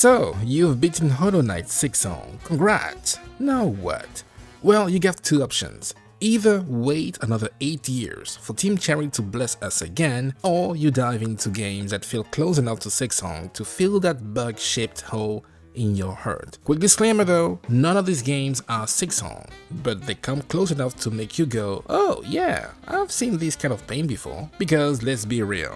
So, you've beaten Hollow Knight Silksong, congrats! Now what? Well, you got two options. Either wait another 8 years for Team Cherry to bless us again, or you dive into games that feel close enough to Silksong to fill that bug-shaped hole in your heart. Quick disclaimer though, none of these games are Silksong, but they come close enough to make you go, oh yeah, I've seen this kind of pain before. Because let's be real,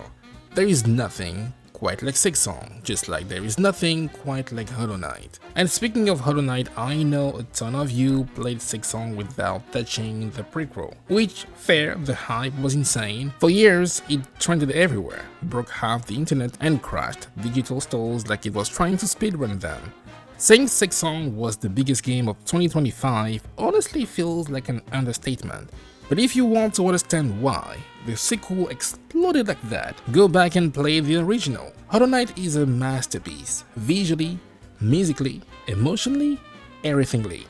there is nothing quite like Silksong, just like there is nothing quite like Hollow Knight. And speaking of Hollow Knight, I know a ton of you played Silksong without touching the prequel, which, fair, the hype was insane. For years, it trended everywhere, broke half the internet and crashed digital stores like it was trying to speedrun them. Saying Silksong was the biggest game of 2025 honestly feels like an understatement. But if you want to understand why the sequel exploded like that, go back and play the original. Hollow Knight is a masterpiece, visually, musically, emotionally, everythingly.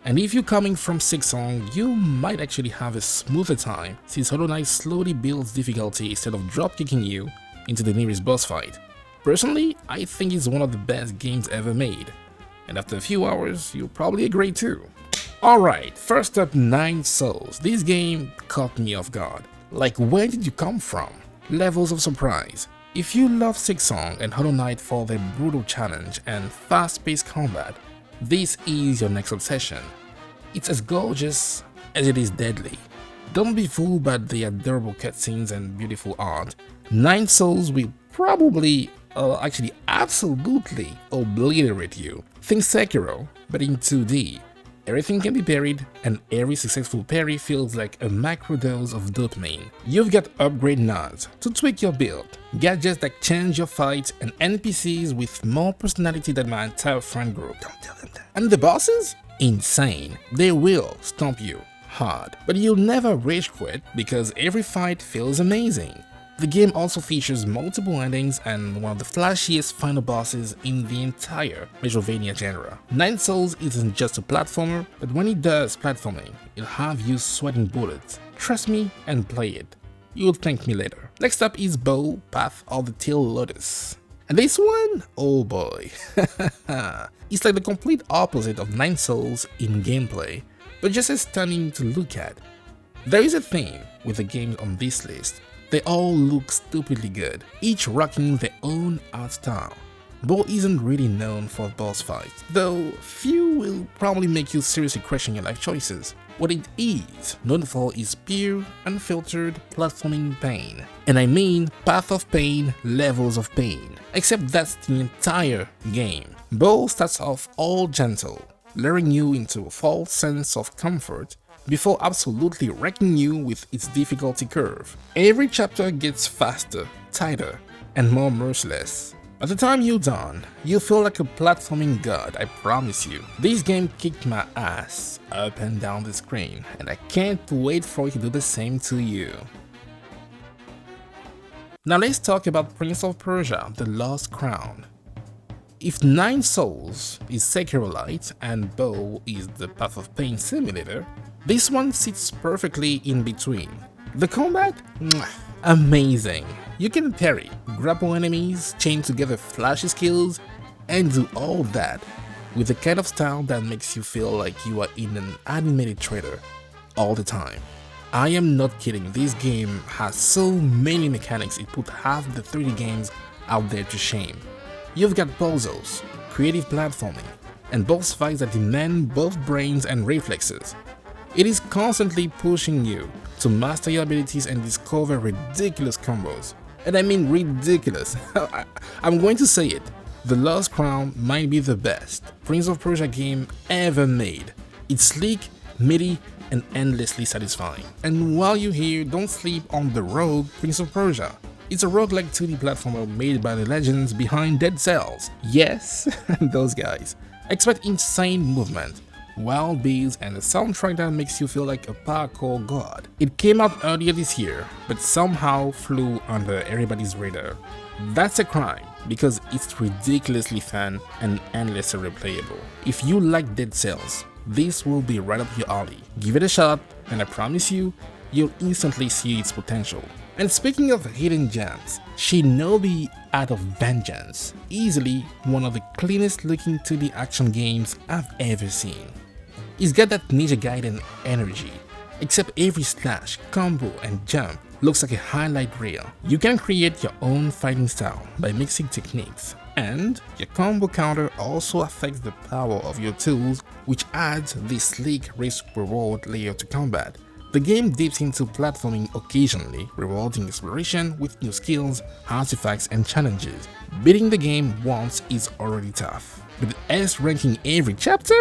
And if you're coming from Silksong, you might actually have a smoother time, since Hollow Knight slowly builds difficulty instead of dropkicking you into the nearest boss fight. Personally, I think it's one of the best games ever made, and after a few hours, you'll probably agree too. Alright, first up, Nine Souls. This game caught me off guard. Like, where did you come from? Levels of surprise. If you love Silksong and Hollow Knight for their brutal challenge and fast-paced combat, this is your next obsession. It's as gorgeous as it is deadly. Don't be fooled by the adorable cutscenes and beautiful art. Nine Souls will probably, actually absolutely obliterate you. Think Sekiro, but in 2D. Everything can be parried, and every successful parry feels like a macrodose of dopamine. You've got upgrade nods to tweak your build, gadgets that change your fights, and NPCs with more personality than my entire friend group. Don't tell them that. And the bosses? Insane. They will stomp you hard, but you'll never rage quit because every fight feels amazing. The game also features multiple endings and one of the flashiest final bosses in the entire Metrovania genre. Nine Souls isn't just a platformer, but when it does platforming, it'll have you sweating bullets. Trust me and play it. You'll thank me later. Next up is Bow, Path of the Teal Lotus. And this one? Oh boy. It's like the complete opposite of Nine Souls in gameplay, but just as stunning to look at. There is a theme with the games on this list. They all look stupidly good, each rocking their own art style. Bow isn't really known for boss fights, though few will probably make you seriously question your life choices. What it is known for is pure, unfiltered platforming pain. And I mean Path of Pain, Levels of Pain. Except that's the entire game. Bow starts off all gentle, luring you into a false sense of comfort, before absolutely wrecking you with its difficulty curve. Every chapter gets faster, tighter, and more merciless. By the time you're done, you feel like a platforming god, I promise you. This game kicked my ass up and down the screen, and I can't wait for it to do the same to you. Now let's talk about Prince of Persia, The Lost Crown. If Nine Souls is Sekiro-lite and Bow is the Path of Pain simulator, this one sits perfectly in between. The combat? Mwah, amazing. You can parry, grapple enemies, chain together flashy skills, and do all that with the kind of style that makes you feel like you are in an animated trailer all the time. I am not kidding, this game has so many mechanics it put half the 3D games out there to shame. You've got puzzles, creative platforming, and boss fights that demand both brains and reflexes. It is constantly pushing you to master your abilities and discover ridiculous combos. And I mean ridiculous. I'm going to say it. The Lost Crown might be the best Prince of Persia game ever made. It's sleek, meaty, and endlessly satisfying. And while you're here, don't sleep on the rogue Prince of Persia. It's a roguelike 2D platformer made by the legends behind Dead Cells. Yes, those guys. Expect insane movement, wild beats, and a soundtrack that makes you feel like a parkour god. It came out earlier this year, but somehow flew under everybody's radar. That's a crime, because it's ridiculously fun and endlessly replayable. If you like Dead Cells, this will be right up your alley. Give it a shot, and I promise you, you'll instantly see its potential. And speaking of hidden gems, Shinobi Art of Vengeance, easily one of the cleanest looking 2D action games I've ever seen. It's got that Ninja Gaiden energy, except every slash, combo and jump looks like a highlight reel. You can create your own fighting style by mixing techniques, and your combo counter also affects the power of your tools, which adds this sleek risk-reward layer to combat. The game dips into platforming occasionally, rewarding exploration with new skills, artifacts and challenges. Beating the game once is already tough, but S ranking every chapter?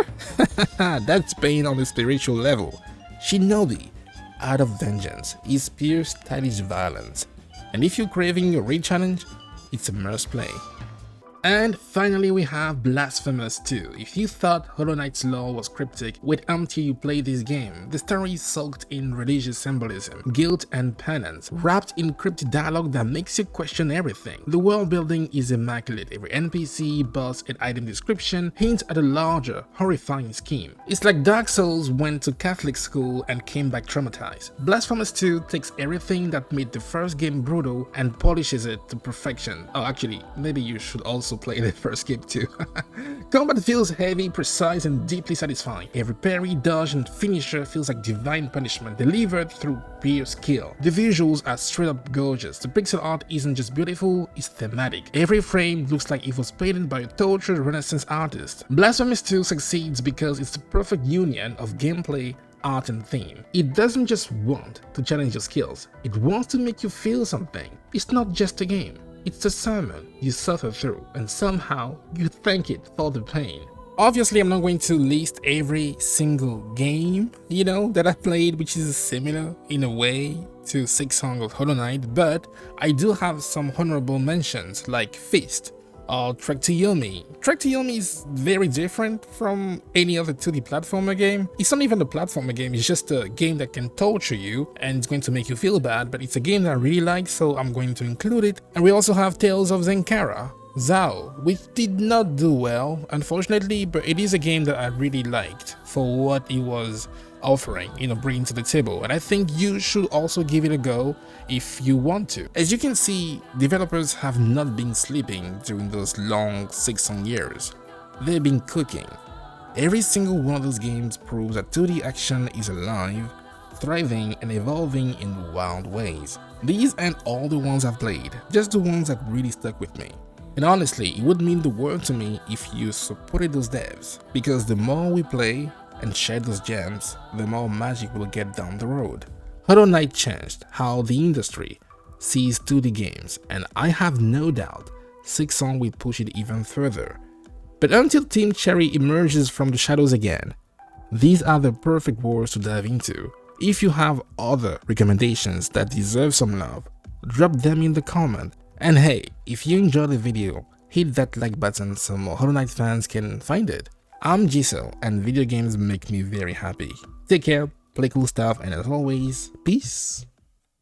That's pain on a spiritual level. Shinobi Art of Vengeance is pure stylish violence, and if you're craving a real challenge, it's a must play. And finally we have Blasphemous 2. If you thought Hollow Knight's lore was cryptic, wait until you play this game. The story is soaked in religious symbolism, guilt and penance, wrapped in cryptic dialogue that makes you question everything. The world building is immaculate. Every NPC, boss and item description hints at a larger, horrifying scheme. It's like Dark Souls went to Catholic school and came back traumatized. Blasphemous 2 takes everything that made the first game brutal and polishes it to perfection. Oh, actually, maybe you should also play the first game too. Combat feels heavy, precise and deeply satisfying. Every parry, dodge and finisher feels like divine punishment delivered through pure skill. The visuals are straight up gorgeous. The pixel art isn't just beautiful, it's thematic. Every frame looks like it was painted by a tortured Renaissance artist. Blasphemous 2 succeeds because it's the perfect union of gameplay, art and theme. It doesn't just want to challenge your skills, it wants to make you feel something. It's not just a game. It's a sermon you suffer through, and somehow you thank it for the pain. Obviously, I'm not going to list every single game, that I played which is similar in a way to Silksong of Hollow Knight, but I do have some honorable mentions like Fist or Trek to Yomi. Trek to Yomi is very different from any other 2D platformer game. It's not even a platformer game, it's just a game that can torture you and it's going to make you feel bad, but it's a game that I really like, so I'm going to include it. And we also have Tales of Zenkara, Zao, which did not do well, unfortunately, but it is a game that I really liked for what it was offering, bringing to the table, and I think you should also give it a go if you want to. As you can see, developers have not been sleeping during those long Silksong years. They've been cooking. Every single one of those games proves that 2D action is alive, thriving and evolving in wild ways. These aren't all the ones I've played, just the ones that really stuck with me. And honestly, it would mean the world to me if you supported those devs, because the more we play and share those gems, the more magic we'll get down the road. Hollow Knight changed how the industry sees 2D games, and I have no doubt Silksong will push it even further. But until Team Cherry emerges from the shadows again, these are the perfect wars to dive into. If you have other recommendations that deserve some love, drop them in the comment. And hey, if you enjoyed the video, hit that like button so more Hollow Knight fans can find it. I'm Giselle, and video games make me very happy. Take care, play cool stuff, and as always, peace.